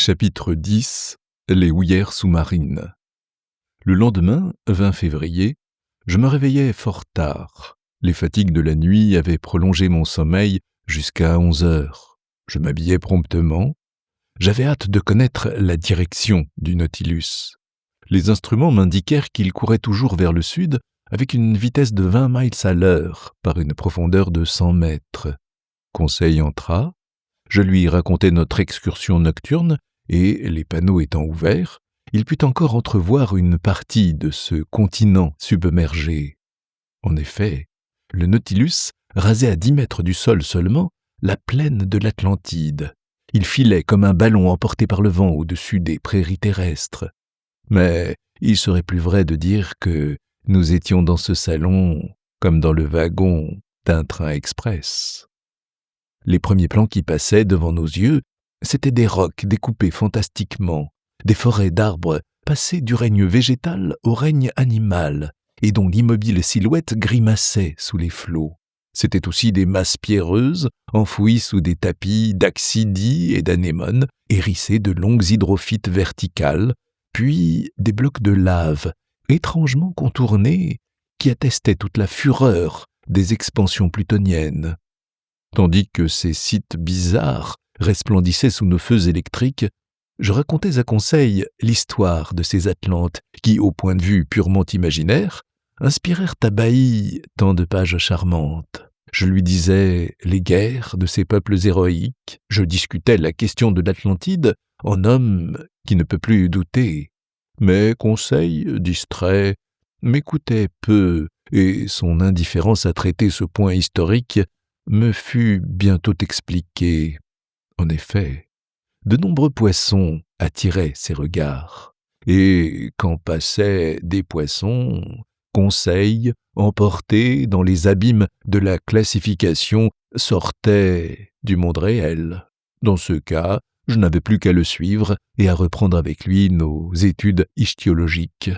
Chapitre 10 Les houillères sous-marines. Le lendemain, 20 février, je me réveillais fort tard. Les fatigues de la nuit avaient prolongé mon sommeil jusqu'à 11 heures. Je m'habillai promptement. J'avais hâte de connaître la direction du Nautilus. Les instruments m'indiquèrent qu'il courait toujours vers le sud avec une vitesse de 20 miles à l'heure par une profondeur de 100 mètres. Conseil entra. Je lui racontai notre excursion nocturne et, les panneaux étant ouverts, il put encore entrevoir une partie de ce continent submergé. En effet, le Nautilus rasait à 10 mètres du sol seulement la plaine de l'Atlantide. Il filait comme un ballon emporté par le vent au-dessus des prairies terrestres. Mais il serait plus vrai de dire que nous étions dans ce salon comme dans le wagon d'un train express. Les premiers plans qui passaient devant nos yeux, c'étaient des rocs découpés fantastiquement, des forêts d'arbres passés du règne végétal au règne animal, et dont l'immobile silhouette grimaçait sous les flots. C'étaient aussi des masses pierreuses, enfouies sous des tapis d'axidie et d'anémones, hérissés de longues hydrophytes verticales, puis des blocs de lave, étrangement contournés, qui attestaient toute la fureur des expansions plutoniennes. Tandis que ces sites bizarres resplendissaient sous nos feux électriques, je racontais à Conseil l'histoire de ces Atlantes qui, au point de vue purement imaginaire, inspirèrent à Bailly tant de pages charmantes. Je lui disais les guerres de ces peuples héroïques, je discutais la question de l'Atlantide en homme qui ne peut plus douter. Mais Conseil, distrait, m'écoutait peu, et son indifférence à traiter ce point historique me fut bientôt expliqué. En effet, de nombreux poissons attiraient ses regards, et quand passaient des poissons, Conseil, emporté dans les abîmes de la classification, sortait du monde réel. Dans ce cas, je n'avais plus qu'à le suivre et à reprendre avec lui nos études ichthyologiques.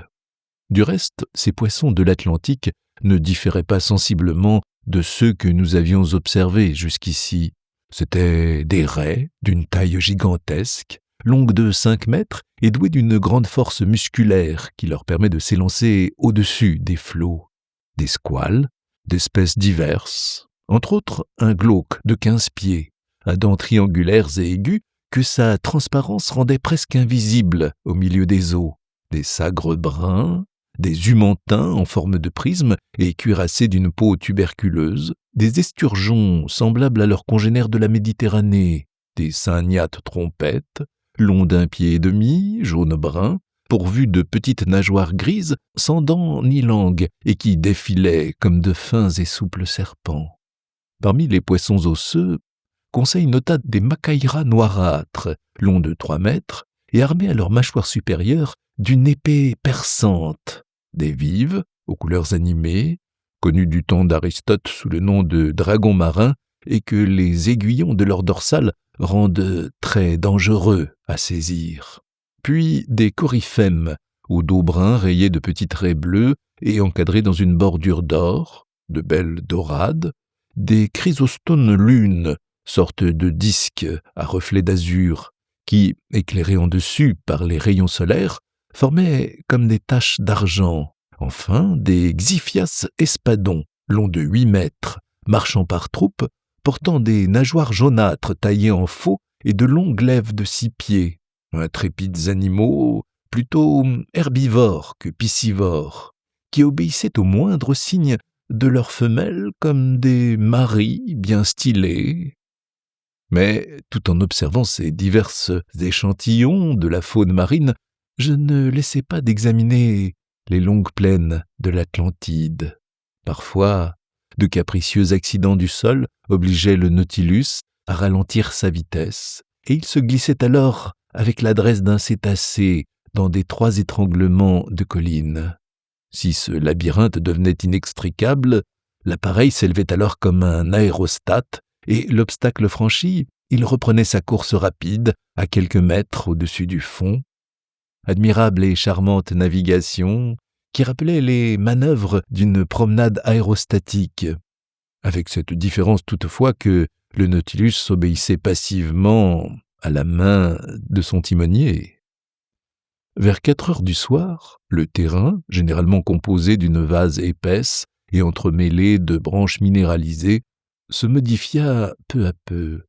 Du reste, ces poissons de l'Atlantique ne différaient pas sensiblement de ceux que nous avions observés jusqu'ici. C'étaient des raies d'une taille gigantesque, longues de 5 mètres et douées d'une grande force musculaire qui leur permet de s'élancer au-dessus des flots. Des squales, d'espèces diverses, entre autres un glauque de 15 pieds, à dents triangulaires et aiguës que sa transparence rendait presque invisible au milieu des eaux, des sagres bruns, des humantins en forme de prisme et cuirassés d'une peau tuberculeuse, des esturgeons semblables à leurs congénères de la Méditerranée, des syngnathes trompettes, longs d'1,5 pied, jaune-brun, pourvus de petites nageoires grises, sans dents ni langue, et qui défilaient comme de fins et souples serpents. Parmi les poissons osseux, Conseil nota des macaïras noirâtres, longs de 3 mètres, et armés à leur mâchoire supérieure d'une épée perçante, des vives, aux couleurs animées, connues du temps d'Aristote sous le nom de dragons marins, et que les aiguillons de leur dorsale rendent très dangereux à saisir. Puis des coryphèmes, au dos brun rayé de petites raies bleues et encadrées dans une bordure d'or, de belles dorades, des chrysostones lunes, sorte de disques à reflets d'azur, qui, éclairés en dessus par les rayons solaires, formaient comme des taches d'argent. Enfin, des xiphias espadons, longs de 8 mètres, marchant par troupes, portant des nageoires jaunâtres taillées en faux et de longues glaives de 6 pieds, intrépides animaux plutôt herbivores que piscivores, qui obéissaient au moindre signe de leurs femelles comme des maris bien stylés. Mais, tout en observant ces divers échantillons de la faune marine, je ne laissais pas d'examiner les longues plaines de l'Atlantide. Parfois, de capricieux accidents du sol obligeaient le Nautilus à ralentir sa vitesse, et il se glissait alors avec l'adresse d'un cétacé dans d'étroits étranglements de collines. Si ce labyrinthe devenait inextricable, l'appareil s'élevait alors comme un aérostat, et l'obstacle franchi, il reprenait sa course rapide à quelques mètres au-dessus du fond. Admirable et charmante navigation qui rappelait les manœuvres d'une promenade aérostatique, avec cette différence toutefois que le Nautilus obéissait passivement à la main de son timonier. Vers 4 heures du soir, le terrain, généralement composé d'une vase épaisse et entremêlé de branches minéralisées, se modifia peu à peu.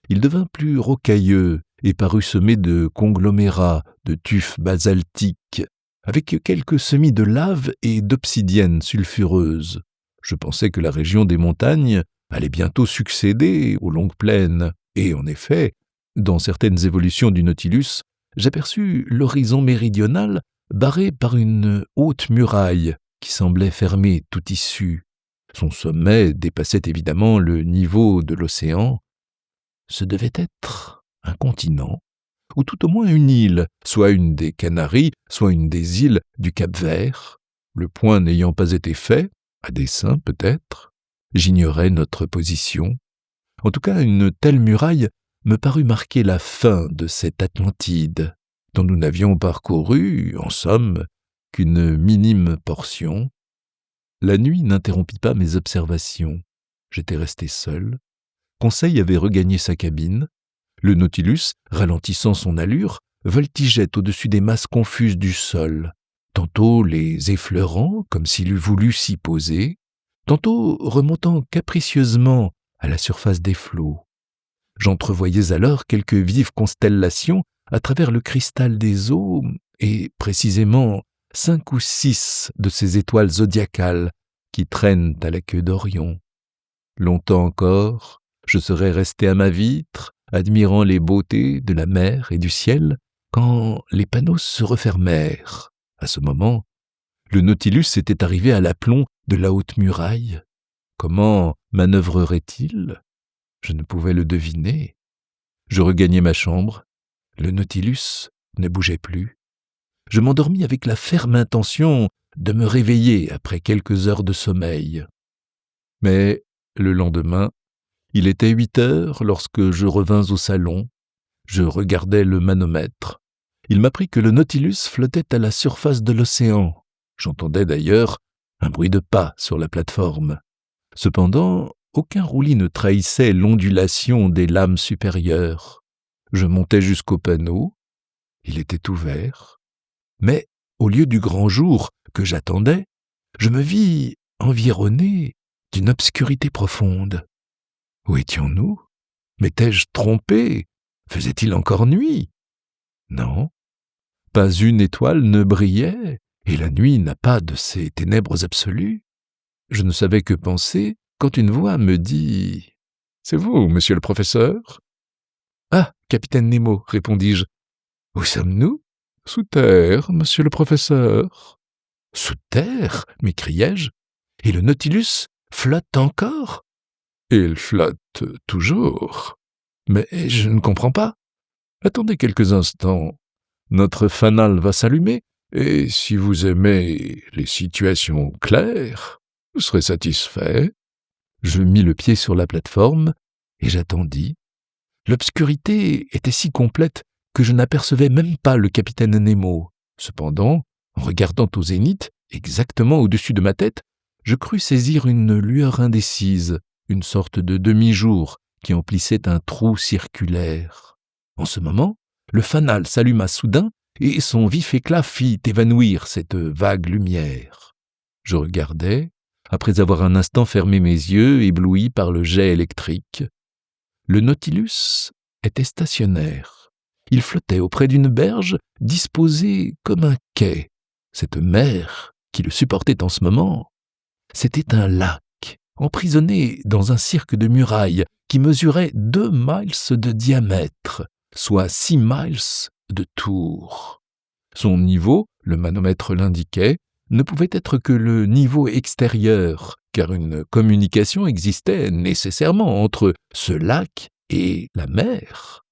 Il devint plus rocailleux et parut semé de conglomérats, de tufs basaltiques, avec quelques semis de lave et d'obsidiennes sulfureuses. Je pensais que la région des montagnes allait bientôt succéder aux longues plaines, et en effet, dans certaines évolutions du Nautilus, j'aperçus l'horizon méridional barré par une haute muraille qui semblait fermer toute issue. Son sommet dépassait évidemment le niveau de l'océan. Ce devait être un continent, ou tout au moins une île, soit une des Canaries, soit une des îles du Cap-Vert. Le point n'ayant pas été fait, à dessein peut-être, j'ignorais notre position. En tout cas, une telle muraille me parut marquer la fin de cette Atlantide, dont nous n'avions parcouru, en somme, qu'une minime portion. La nuit n'interrompit pas mes observations. J'étais resté seul. Conseil avait regagné sa cabine. Le Nautilus, ralentissant son allure, voltigeait au-dessus des masses confuses du sol, tantôt les effleurant comme s'il eût voulu s'y poser, tantôt remontant capricieusement à la surface des flots. J'entrevoyais alors quelques vives constellations à travers le cristal des eaux, et précisément 5 ou 6 de ces étoiles zodiacales qui traînent à la queue d'Orion. Longtemps encore, je serais resté à ma vitre, admirant les beautés de la mer et du ciel, quand les panneaux se refermèrent. À ce moment, le Nautilus était arrivé à l'aplomb de la haute muraille. Comment manœuvrerait-il ? Je ne pouvais le deviner. Je regagnai ma chambre. Le Nautilus ne bougeait plus. Je m'endormis avec la ferme intention de me réveiller après quelques heures de sommeil. Mais le lendemain, il était 8 heures lorsque je revins au salon. Je regardais le manomètre. Il m'apprit que le Nautilus flottait à la surface de l'océan. J'entendais d'ailleurs un bruit de pas sur la plateforme. Cependant, aucun roulis ne trahissait l'ondulation des lames supérieures. Je montai jusqu'au panneau. Il était ouvert. Mais, au lieu du grand jour que j'attendais, je me vis environné d'une obscurité profonde. Où étions-nous ? M'étais-je trompé ? Faisait-il encore nuit ? Non, pas une étoile ne brillait, et la nuit n'a pas de ces ténèbres absolues. Je ne savais que penser quand une voix me dit « C'est vous, monsieur le professeur ?» « Ah, capitaine Nemo, répondis-je. Où sommes-nous ? Sous terre, monsieur le professeur. Sous terre, m'écriai-je, et le Nautilus flotte encore ? Il flotte toujours. Mais je ne comprends pas. Attendez quelques instants. Notre fanal va s'allumer, et si vous aimez les situations claires, vous serez satisfait. Je mis le pied sur la plateforme, et j'attendis. L'obscurité était si complète que je n'apercevais même pas le capitaine Nemo. Cependant, en regardant au zénith, exactement au-dessus de ma tête, je crus saisir une lueur indécise, une sorte de demi-jour qui emplissait un trou circulaire. En ce moment, le fanal s'alluma soudain et son vif éclat fit évanouir cette vague lumière. Je regardais, après avoir un instant fermé mes yeux, ébloui par le jet électrique. Le Nautilus était stationnaire. Il flottait auprès d'une berge disposée comme un quai. Cette mer qui le supportait en ce moment, c'était un lac, emprisonné dans un cirque de murailles qui mesurait 2 miles de diamètre, soit 6 miles de tour. Son niveau, le manomètre l'indiquait, ne pouvait être que le niveau extérieur, car une communication existait nécessairement entre ce lac et la mer.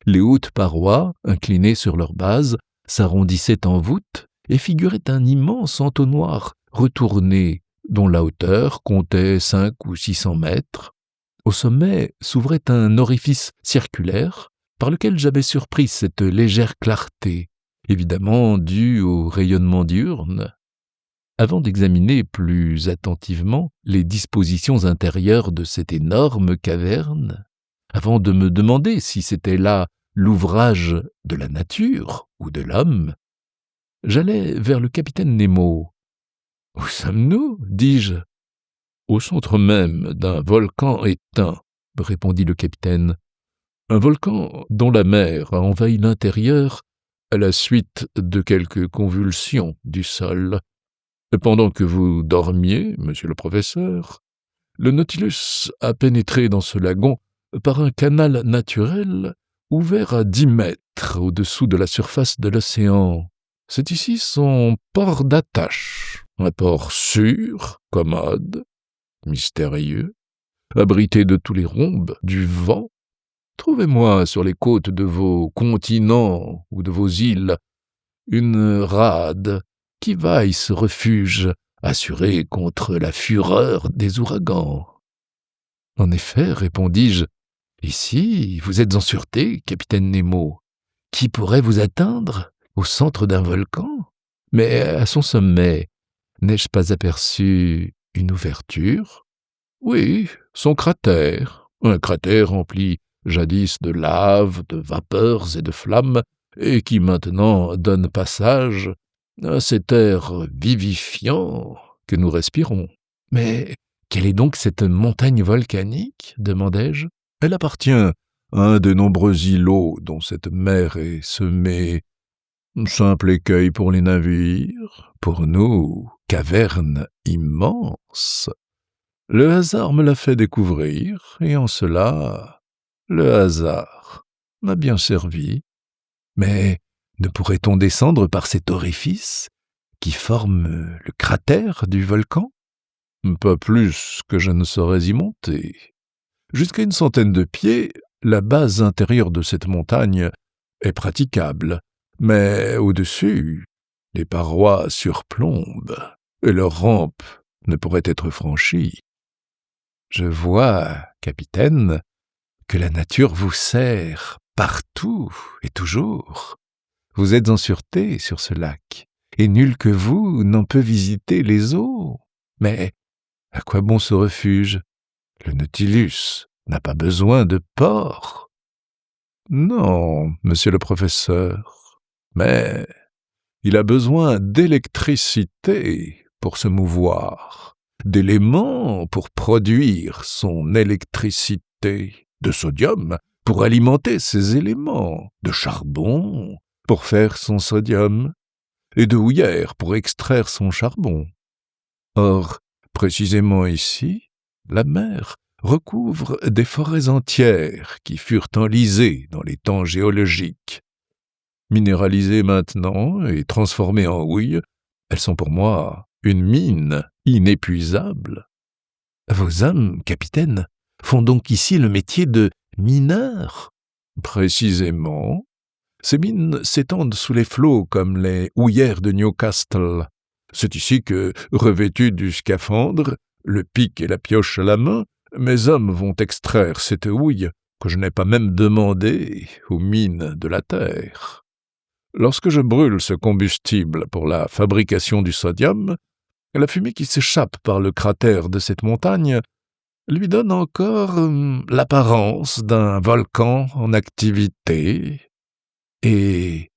Les hautes parois, inclinées sur leur base, s'arrondissaient en voûte et figuraient un immense entonnoir retourné, dont la hauteur comptait 500 ou 600 mètres. Au sommet s'ouvrait un orifice circulaire par lequel j'avais surpris cette légère clarté, évidemment due au rayonnement diurne. Avant d'examiner plus attentivement les dispositions intérieures de cette énorme caverne, avant de me demander si c'était là l'ouvrage de la nature ou de l'homme, j'allai vers le capitaine Nemo. « Où sommes-nous » dis-je. « Au centre même d'un volcan éteint » répondit le capitaine. « Un volcan dont la mer a envahi l'intérieur à la suite de quelques convulsions du sol. Pendant que vous dormiez, monsieur le professeur, le Nautilus a pénétré dans ce lagon par un canal naturel ouvert à 10 mètres au-dessous de la surface de l'océan. C'est ici son port d'attache, un port sûr, commode, mystérieux, abrité de tous les rhombes du vent. Trouvez-moi sur les côtes de vos continents ou de vos îles une rade qui vaille ce refuge assuré contre la fureur des ouragans. » « En effet, répondis-je, ici, vous êtes en sûreté, capitaine Nemo. Qui pourrait vous atteindre au centre d'un volcan? Mais à son sommet, n'ai-je pas aperçu une ouverture? Oui, son cratère, un cratère rempli jadis de lave, de vapeurs et de flammes, et qui maintenant donne passage à cet air vivifiant que nous respirons. Mais quelle est donc cette montagne volcanique ? Demandai-je. Elle appartient à un des nombreux îlots dont cette mer est semée. Simple écueil pour les navires, pour nous, caverne immense. Le hasard me l'a fait découvrir, et en cela, le hasard m'a bien servi. Mais ne pourrait-on descendre par cet orifice qui forme le cratère du volcan? Pas plus que je ne saurais y monter. Jusqu'à une centaine de pieds, la base intérieure de cette montagne est praticable, mais au-dessus, les parois surplombent, et leur rampe ne pourrait être franchie. Je vois, capitaine, que la nature vous sert partout et toujours. Vous êtes en sûreté sur ce lac, et nul que vous n'en peut visiter les eaux. Mais à quoi bon ce refuge? Le Nautilus n'a pas besoin de port. Non, monsieur le professeur, mais il a besoin d'électricité pour se mouvoir, d'éléments pour produire son électricité, de sodium pour alimenter ses éléments, de charbon pour faire son sodium, et de houillère pour extraire son charbon. Or, précisément ici, la mer recouvre des forêts entières qui furent enlisées dans les temps géologiques. Minéralisées maintenant et transformées en houille, elles sont pour moi une mine inépuisable. Vos hommes, capitaine, font donc ici le métier de mineurs? Précisément. Ces mines s'étendent sous les flots comme les houillères de Newcastle. C'est ici que, revêtus du scaphandre, le pic et la pioche à la main, mes hommes vont extraire cette houille que je n'ai pas même demandée aux mines de la terre. Lorsque je brûle ce combustible pour la fabrication du sodium, la fumée qui s'échappe par le cratère de cette montagne lui donne encore l'apparence d'un volcan en activité. Et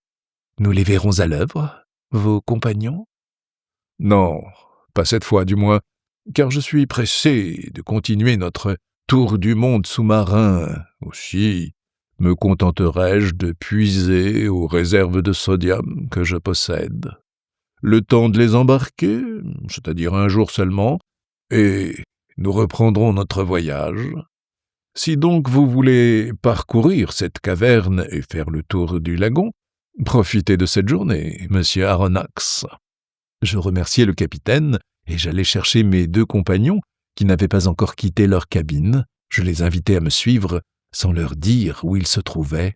nous les verrons à l'œuvre, vos compagnons? Non, pas cette fois du moins, car je suis pressé de continuer notre tour du monde sous-marin. Aussi, me contenterai-je de puiser aux réserves de sodium que je possède. Le temps de les embarquer, c'est-à-dire un jour seulement, et nous reprendrons notre voyage. Si donc vous voulez parcourir cette caverne et faire le tour du lagon, profitez de cette journée, monsieur Aronnax. » Je remerciai le capitaine et j'allai chercher mes 2 compagnons qui n'avaient pas encore quitté leur cabine. Je les invitai à me suivre sans leur dire où ils se trouvaient.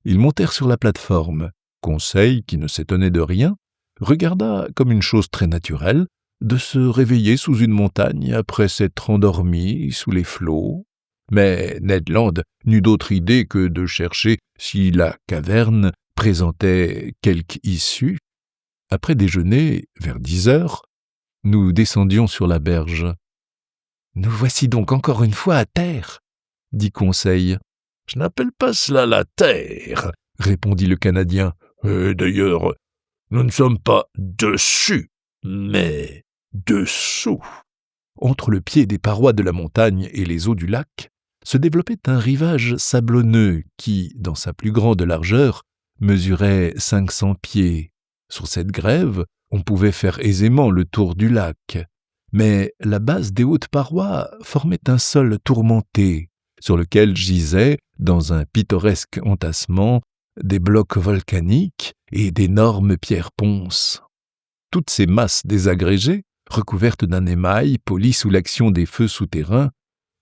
Ils montèrent sur la plateforme. Conseil, qui ne s'étonnait de rien, regarda comme une chose très naturelle de se réveiller sous une montagne après s'être endormi sous les flots. Mais Ned Land n'eut d'autre idée que de chercher si la caverne présentait quelque issue. Après déjeuner, vers 10 heures, nous descendions sur la berge. « Nous voici donc encore une fois à terre, » dit Conseil. Je n'appelle pas cela la terre, répondit le Canadien. Et d'ailleurs, nous ne sommes pas dessus, mais dessous. Entre le pied des parois de la montagne et les eaux du lac, se développait un rivage sablonneux qui, dans sa plus grande largeur, mesurait 500 pieds. Sur cette grève, on pouvait faire aisément le tour du lac, mais la base des hautes parois formait un sol tourmenté, sur lequel gisaient, dans un pittoresque entassement, des blocs volcaniques et d'énormes pierres ponces. Toutes ces masses désagrégées, recouvertes d'un émail poli sous l'action des feux souterrains,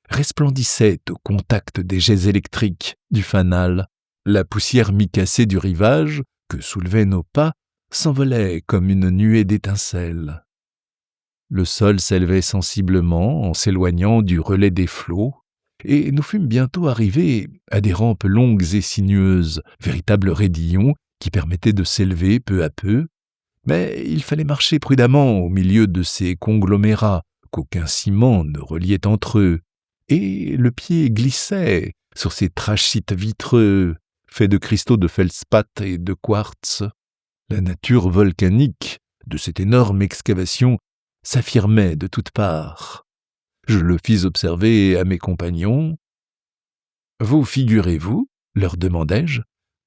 resplendissaient au contact des jets électriques du fanal. La poussière micacée du rivage, que soulevaient nos pas, s'envolait comme une nuée d'étincelles. Le sol s'élevait sensiblement en s'éloignant du relais des flots, et nous fûmes bientôt arrivés à des rampes longues et sinueuses, véritables raidillons qui permettaient de s'élever peu à peu, mais il fallait marcher prudemment au milieu de ces conglomérats qu'aucun ciment ne reliait entre eux, et le pied glissait sur ces trachytes vitreux, faits de cristaux de feldspath et de quartz. La nature volcanique de cette énorme excavation s'affirmait de toutes parts. Je le fis observer à mes compagnons. « Vous figurez-vous, leur demandai-je,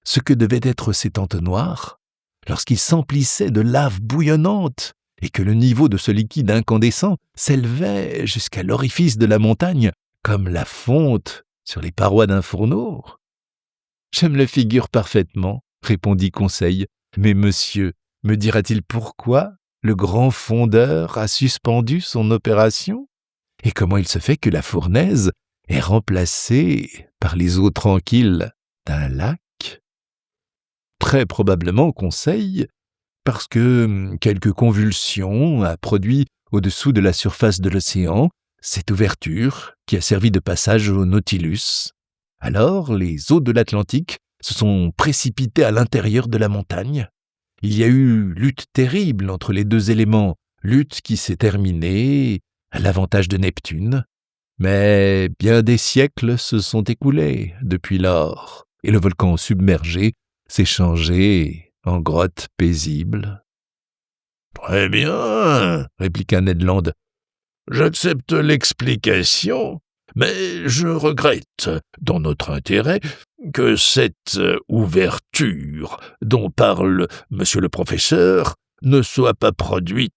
ce que devaient être ces entonnoirs, lorsqu'ils s'emplissaient de lave bouillonnante et que le niveau de ce liquide incandescent s'élevait jusqu'à l'orifice de la montagne comme la fonte sur les parois d'un fourneau ?»« Je me le figure parfaitement, » répondit Conseil. « Mais monsieur me dira-t-il pourquoi le grand fondeur a suspendu son opération ? Et comment il se fait que la fournaise est remplacée par les eaux tranquilles d'un lac ? Très probablement, Conseil, parce que quelque convulsion a produit au-dessous de la surface de l'océan cette ouverture qui a servi de passage au Nautilus. Alors, les eaux de l'Atlantique se sont précipitées à l'intérieur de la montagne. Il y a eu lutte terrible entre les deux éléments, lutte qui s'est terminée à l'avantage de Neptune. Mais bien des siècles se sont écoulés depuis lors, et le volcan submergé s'est changé en grotte paisible. »« Très bien, répliqua Ned Land. J'accepte l'explication, mais je regrette, dans notre intérêt, que cette ouverture dont parle monsieur le professeur ne soit pas produite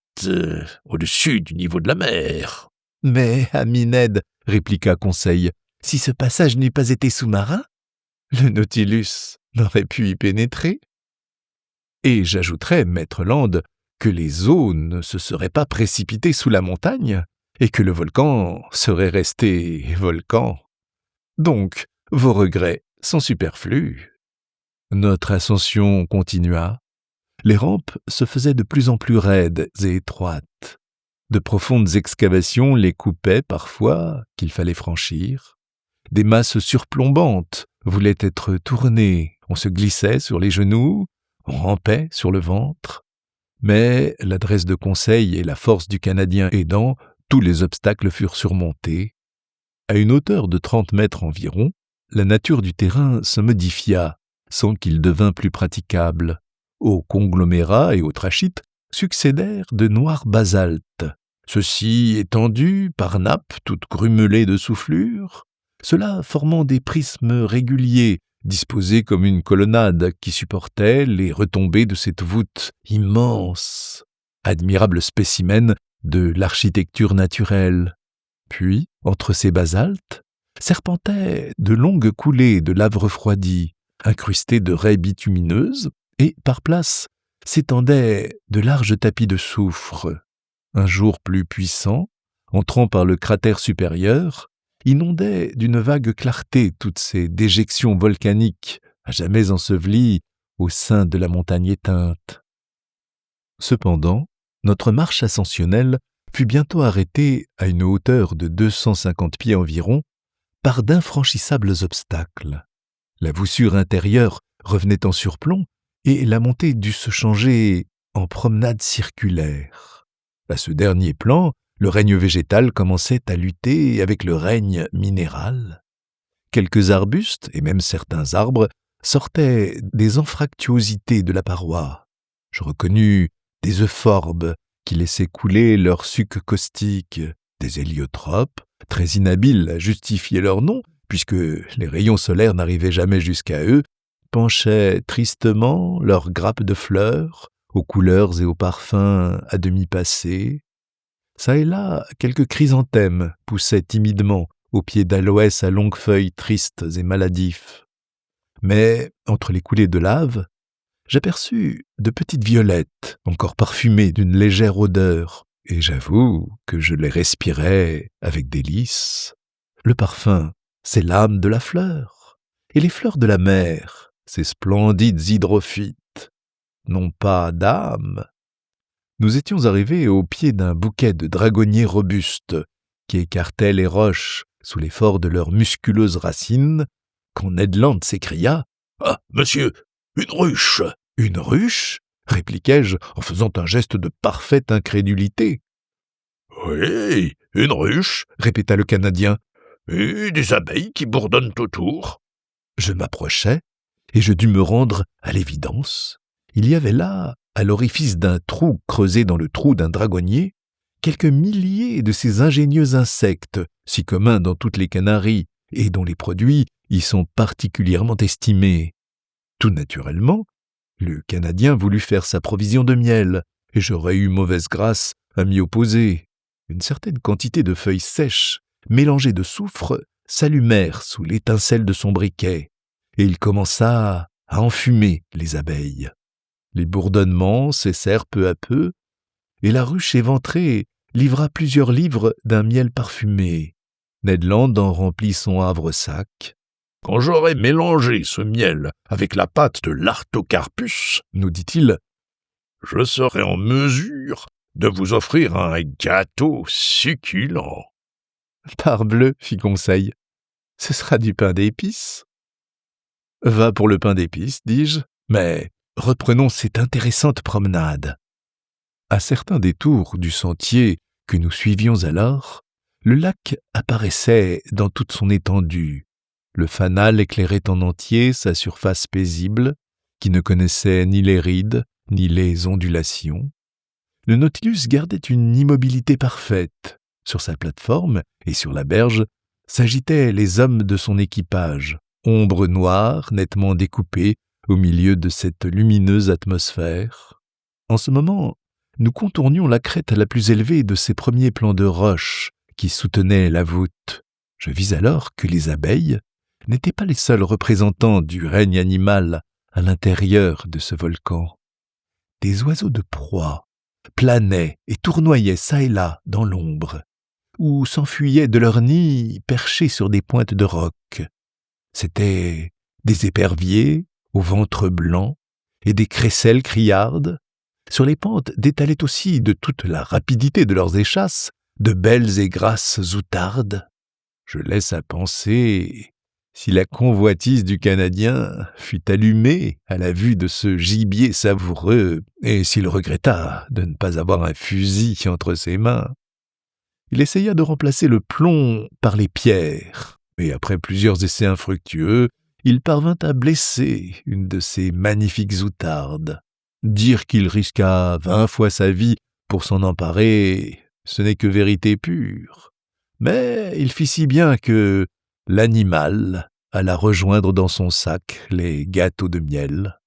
au-dessus du niveau de la mer. »« Mais, ami Ned, répliqua Conseil, si ce passage n'eût pas été sous-marin, le Nautilus n'aurait pu y pénétrer. Et j'ajouterais, maître Land, que les eaux ne se seraient pas précipitées sous la montagne et que le volcan serait resté volcan. Donc, vos regrets sont superflus. » Notre ascension continua. Les rampes se faisaient de plus en plus raides et étroites. De profondes excavations les coupaient parfois, qu'il fallait franchir. Des masses surplombantes voulaient être tournées. On se glissait sur les genoux, on rampait sur le ventre. Mais l'adresse de Conseil et la force du Canadien aidant, tous les obstacles furent surmontés. À une hauteur de 30 mètres environ, la nature du terrain se modifia, sans qu'il devînt plus praticable. Aux conglomérats et aux trachytes succédèrent de noirs basaltes. Ceux-ci étendus par nappes toutes grumelées de soufflures, cela formant des prismes réguliers, disposés comme une colonnade qui supportait les retombées de cette voûte immense, admirable spécimen de l'architecture naturelle. Puis, entre ces basaltes, serpentaient de longues coulées de lave refroidie, incrustées de raies bitumineuses, et, par places, s'étendaient de larges tapis de soufre. Un jour plus puissant, entrant par le cratère supérieur, inondait d'une vague clarté toutes ces déjections volcaniques à jamais ensevelies au sein de la montagne éteinte. Cependant, notre marche ascensionnelle fut bientôt arrêtée à une hauteur de 250 pieds environ par d'infranchissables obstacles. La voussure intérieure revenait en surplomb et la montée dut se changer en promenade circulaire. À ce dernier plan, le règne végétal commençait à lutter avec le règne minéral. quelques arbustes et même certains arbres sortaient des anfractuosités de la paroi. Je reconnus des euphorbes qui laissaient couler leur suc caustique, des héliotropes, très inhabiles à justifier leur nom, puisque les rayons solaires n'arrivaient jamais jusqu'à eux, penchaient tristement leurs grappes de fleurs, aux couleurs et aux parfums à demi passés. Ça et là, quelques chrysanthèmes poussaient timidement au pied d'aloès à longues feuilles tristes et maladifs. Mais, entre les coulées de lave, j'aperçus de petites violettes, encore parfumées d'une légère odeur, et j'avoue que je les respirais avec délice. Le parfum, c'est l'âme de la fleur, et les fleurs de la mer, ces splendides hydrophytes, n'ont pas d'âme. Nous étions arrivés au pied d'un bouquet de dragonniers robustes qui écartaient les roches sous l'effort de leurs musculeuses racines, quand Ned Land s'écria « Ah, monsieur, une ruche !»« Une ruche ?» répliquai-je en faisant un geste de parfaite incrédulité. « Oui, une ruche !» répéta le Canadien. « Et des abeilles qui bourdonnent autour. » Je m'approchai et je dus me rendre à l'évidence. Il y avait là, à l'orifice d'un trou creusé dans le trou d'un dragonnier, quelques milliers de ces ingénieux insectes, si communs dans toutes les Canaries et dont les produits y sont particulièrement estimés. Tout naturellement, le Canadien voulut faire sa provision de miel, et j'aurais eu mauvaise grâce à m'y opposer. Une certaine quantité de feuilles sèches, mélangées de soufre, s'allumèrent sous l'étincelle de son briquet, et il commença à enfumer les abeilles. Les bourdonnements cessèrent peu à peu, et la ruche éventrée livra plusieurs livres d'un miel parfumé. Ned Land en remplit son havresac. « Quand j'aurai mélangé ce miel avec la pâte de l'Artocarpus, nous dit-il, je serai en mesure de vous offrir un gâteau succulent. » Parbleu, fit Conseil, ce sera du pain d'épices. Va pour le pain d'épices, dis-je, mais reprenons cette intéressante promenade. À certains détours du sentier que nous suivions alors, le lac apparaissait dans toute son étendue. Le fanal éclairait en entier sa surface paisible, qui ne connaissait ni les rides, ni les ondulations. Le Nautilus gardait une immobilité parfaite. Sur sa plateforme et sur la berge s'agitaient les hommes de son équipage, ombres noires nettement découpées au milieu de cette lumineuse atmosphère. En ce moment, nous contournions la crête la plus élevée de ces premiers plans de roches qui soutenaient la voûte. Je vis alors que les abeilles n'étaient pas les seuls représentants du règne animal à l'intérieur de ce volcan. Des oiseaux de proie planaient et tournoyaient çà et là dans l'ombre, ou s'enfuyaient de leurs nids perchés sur des pointes de roc. C'étaient des éperviers au ventre blanc et des crécelles criardes. Sur les pentes détalaient aussi, de toute la rapidité de leurs échasses, de belles et grasses outardes. Je laisse à penser si la convoitise du Canadien fut allumée à la vue de ce gibier savoureux et s'il regretta de ne pas avoir un fusil entre ses mains. Il essaya de remplacer le plomb par les pierres, et après plusieurs essais infructueux, il parvint à blesser une de ces magnifiques outardes. Dire qu'il risqua 20 fois sa vie pour s'en emparer, ce n'est que vérité pure. Mais il fit si bien que l'animal alla rejoindre dans son sac les gâteaux de miel.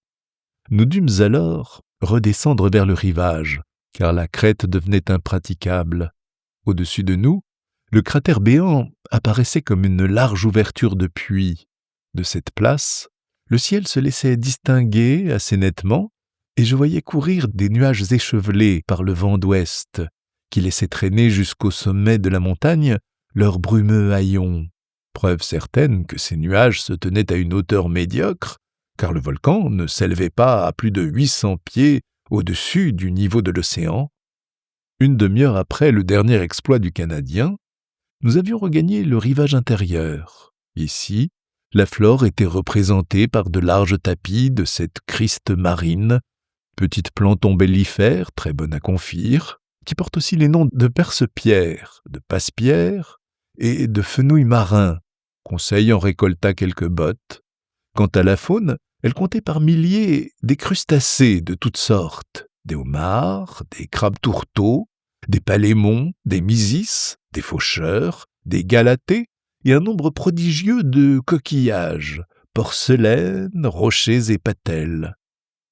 Nous dûmes alors redescendre vers le rivage, car la crête devenait impraticable. Au-dessus de nous, le cratère béant apparaissait comme une large ouverture de puits. De cette place, le ciel se laissait distinguer assez nettement, et je voyais courir des nuages échevelés par le vent d'ouest, qui laissaient traîner jusqu'au sommet de la montagne leurs brumeux haillons. Preuve certaine que ces nuages se tenaient à une hauteur médiocre, car le volcan ne s'élevait pas à plus de 800 pieds au-dessus du niveau de l'océan. Une demi-heure après le dernier exploit du Canadien, nous avions regagné le rivage intérieur. Ici, la flore était représentée par de larges tapis de cette criste marine, petite plante ombellifère très bonne à confire, qui porte aussi les noms de perce-pierre, de passe-pierre et de fenouil marin, Conseil en récolta quelques bottes. Quant à la faune, elle comptait par milliers des crustacés de toutes sortes, des homards, des crabes tourteaux, des palémons, des mysis, des faucheurs, des galatées et un nombre prodigieux de coquillages, porcelaines, rochers et patelles.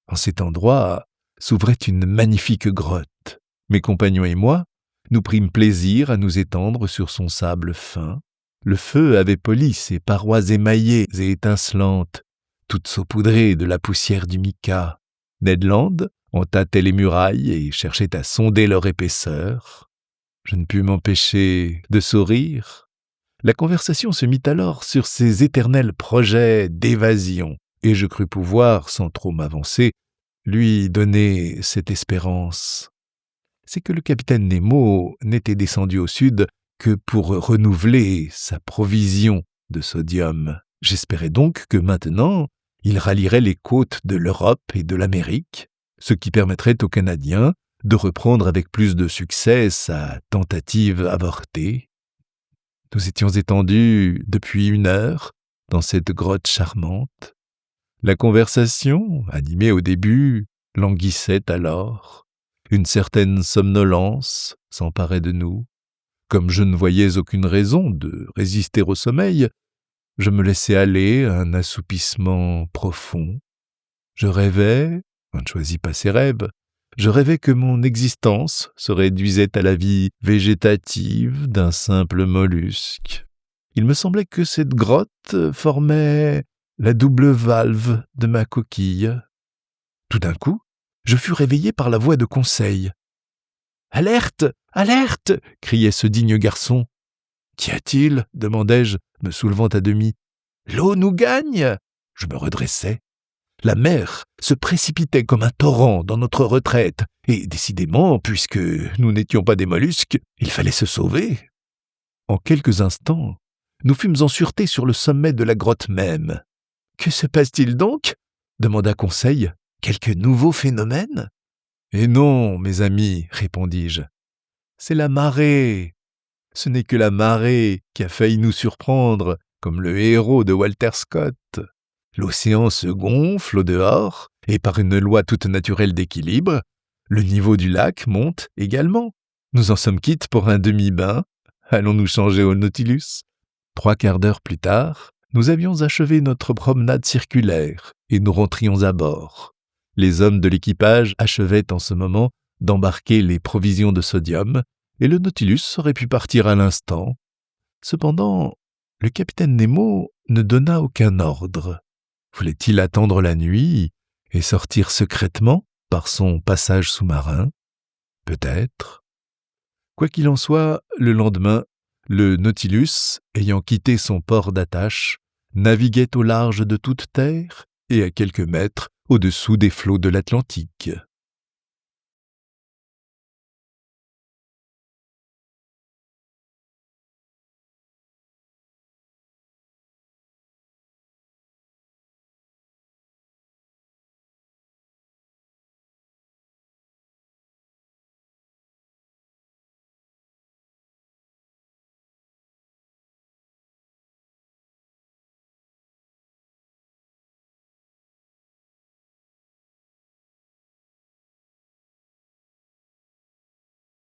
En cet endroit s'ouvrait une magnifique grotte. Mes compagnons et moi, nous prîmes plaisir à nous étendre sur son sable fin. Le feu avait poli ses parois émaillées et étincelantes, toutes saupoudrées de la poussière du mica. Ned Land en tâtait les murailles et cherchait à sonder leur épaisseur. Je ne pus m'empêcher de sourire. La conversation se mit alors sur ses éternels projets d'évasion, et je crus pouvoir, sans trop m'avancer, lui donner cette espérance. C'est que le capitaine Nemo n'était descendu au sud que pour renouveler sa provision de sodium. J'espérais donc que maintenant, il rallierait les côtes de l'Europe et de l'Amérique, ce qui permettrait aux Canadiens de reprendre avec plus de succès sa tentative avortée. Nous étions étendus depuis 1 heure dans cette grotte charmante. La conversation, animée au début, languissait alors. Une certaine somnolence s'emparait de nous. Comme je ne voyais aucune raison de résister au sommeil, je me laissais aller à un assoupissement profond. Je rêvais, on ne choisit pas ses rêves, je rêvais que mon existence se réduisait à la vie végétative d'un simple mollusque. Il me semblait que cette grotte formait la double valve de ma coquille. Tout d'un coup, je fus réveillé par la voix de Conseil. « Alerte! Alerte !» criait ce digne garçon. « Qu'y a-t-il » demandai-je, me soulevant à demi. « L'eau nous gagne !» Je me redressai. La mer se précipitait comme un torrent dans notre retraite, et décidément, puisque nous n'étions pas des mollusques, il fallait se sauver. En quelques instants, nous fûmes en sûreté sur le sommet de la grotte même. « Que se passe-t-il donc » demanda Conseil. « Quelque nouveau phénomène ?»« Eh non, mes amis, répondis-je. C'est la marée. Ce n'est que la marée qui a failli nous surprendre, comme le héros de Walter Scott. L'océan se gonfle au dehors, et par une loi toute naturelle d'équilibre, le niveau du lac monte également. Nous en sommes quittes pour un demi-bain. Allons nous changer au Nautilus. 3/4 d'heure plus tard, nous avions achevé notre promenade circulaire, et nous rentrions à bord. Les hommes de l'équipage achevaient en ce moment d'embarquer les provisions de sodium, et le Nautilus aurait pu partir à l'instant. Cependant, le capitaine Nemo ne donna aucun ordre. Voulait-il attendre la nuit et sortir secrètement par son passage sous-marin? Peut-être. Quoi qu'il en soit, le lendemain, le Nautilus, ayant quitté son port d'attache, naviguait au large de toute terre et à quelques mètres au-dessous des flots de l'Atlantique.